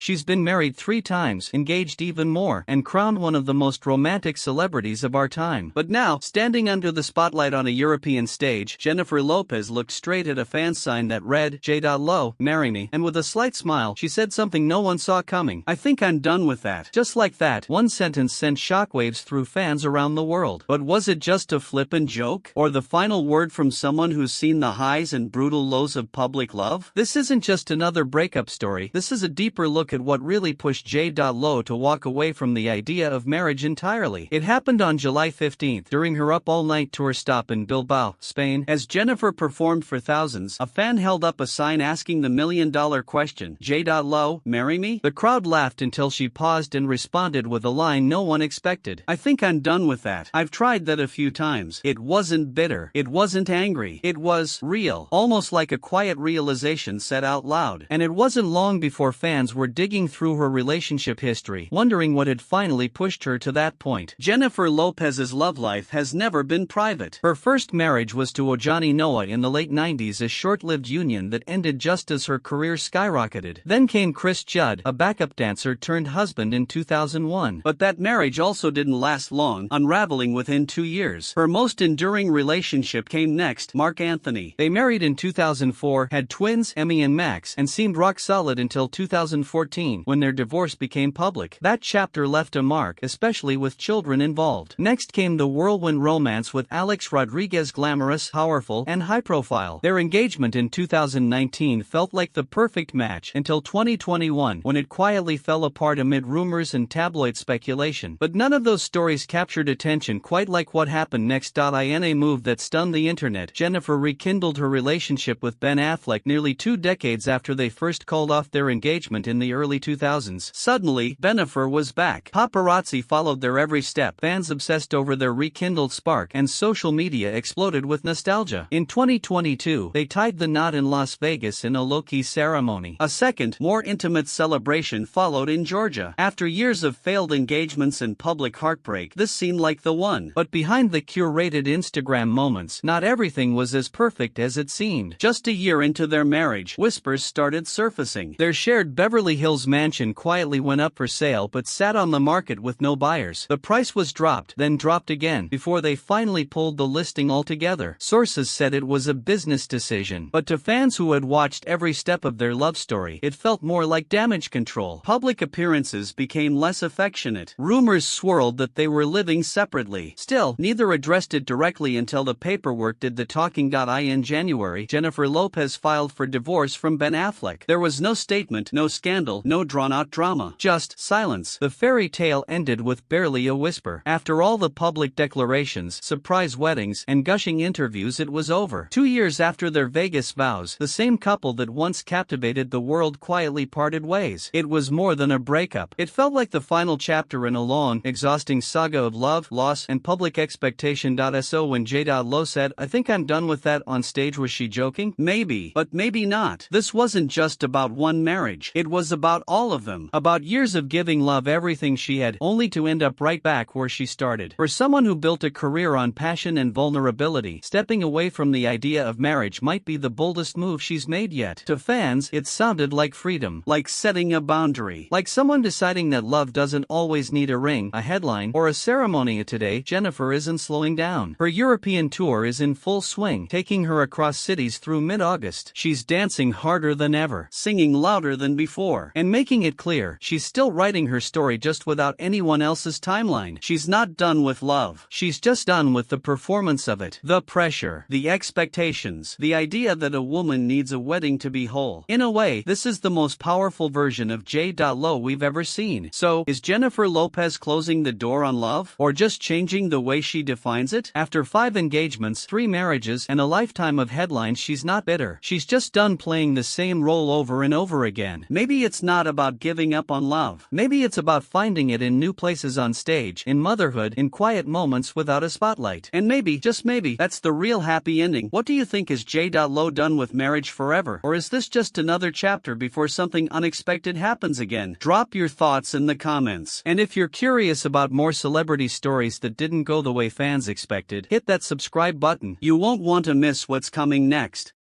She's been married 3 times, engaged even more, and crowned one of the most romantic celebrities of our time. But now, standing under the spotlight on a European stage, Jennifer Lopez looked straight at a fan sign that read, J.Lo, marry me, and with a slight smile, she said something no one saw coming. I think I'm done with that. Just like that, one sentence sent shockwaves through fans around the world. But was it just a flippant joke? Or the final word from someone who's seen the highs and brutal lows of public love? This isn't just another breakup story, this is a deeper look at what really pushed J.Lo to walk away from the idea of marriage entirely. It happened on July 15th during her Up All Night tour stop in Bilbao, Spain. As Jennifer performed for thousands, a fan held up a sign asking the million-dollar question, J.Lo, marry me? The crowd laughed until she paused and responded with a line no one expected. I think I'm done with that. I've tried that a few times. It wasn't bitter. It wasn't angry. It was real. Almost like a quiet realization said out loud. And it wasn't long before fans were digging through her relationship history, wondering what had finally pushed her to that point. Jennifer Lopez's love life has never been private. Her first marriage was to Ojani Noah in the late 90s, a short-lived union that ended just as her career skyrocketed. Then came Chris Judd, a backup dancer turned husband, in 2001. But that marriage also didn't last long, unraveling within 2 years. Her most enduring relationship came next, Marc Anthony. They married in 2004, had twins, Emmy and Max, and seemed rock solid until 2014, when their divorce became public. That chapter left a mark, especially with children involved. Next came the whirlwind romance with Alex Rodriguez, glamorous, powerful, and high-profile. Their engagement in 2019 felt like the perfect match until 2021, when it quietly fell apart amid rumors and tabloid speculation. But none of those stories captured attention quite like what happened next. In a move that stunned the internet, Jennifer rekindled her relationship with Ben Affleck nearly 2 decades after they first called off their engagement in the early 2000s. Suddenly, Bennifer was back. Paparazzi followed their every step, fans obsessed over their rekindled spark, and social media exploded with nostalgia. In 2022, they tied the knot in Las Vegas in a low-key ceremony. A second, more intimate celebration followed in Georgia. After years of failed engagements and public heartbreak, this seemed like the one. But behind the curated Instagram moments, not everything was as perfect as it seemed. Just a year into their marriage, whispers started surfacing. Their shared Beverly Hills mansion quietly went up for sale but sat on the market with no buyers. The price was dropped, then dropped again, before they finally pulled the listing altogether. Sources said it was a business decision, but to fans who had watched every step of their love story, it felt more like damage control. Public appearances became less affectionate. Rumors swirled that they were living separately. Still, neither addressed it directly until the paperwork did the talking. In January, Jennifer Lopez filed for divorce from Ben Affleck. There was no statement, no scandal, no drawn-out drama, just silence. The fairy tale ended with barely a whisper. After all the public declarations, surprise weddings, and gushing interviews, it was over. 2 years after their Vegas vows, the same couple that once captivated the world quietly parted ways. It was more than a breakup. It felt like the final chapter in a long, exhausting saga of love, loss, and public expectation. So when J.Lo said, I think I'm done with that on stage, was she joking? Maybe, but maybe not. This wasn't just about one marriage. It was about all of them. About years of giving love everything she had, only to end up right back where she started. For someone who built a career on passion and vulnerability, stepping away from the idea of marriage might be the boldest move she's made yet. To fans, it sounded like freedom, like setting a boundary, like someone deciding that love doesn't always need a ring, a headline, or a ceremony. Today, Jennifer isn't slowing down. Her European tour is in full swing, taking her across cities through mid-August. She's dancing harder than ever, singing louder than before, and making it clear she's still writing her story, just without anyone else's timeline. She's not done with love. She's just done with the performance of it. The pressure, the expectations, the idea that a woman needs a wedding to be whole. In a way, this is the most powerful version of J.Lo we've ever seen. So, is Jennifer Lopez closing the door on love, or just changing the way she defines it? After 5 engagements, 3 marriages, and a lifetime of headlines, she's not bitter. She's just done playing the same role over and over again. Maybe it's not about giving up on love. Maybe it's about finding it in new places, on stage, in motherhood, in quiet moments without a spotlight. And maybe, just maybe, that's the real happy ending. What do you think? Is J.Lo done with marriage forever? Or is this just another chapter before something unexpected happens again? Drop your thoughts in the comments. And if you're curious about more celebrity stories that didn't go the way fans expected, hit that subscribe button. You won't want to miss what's coming next.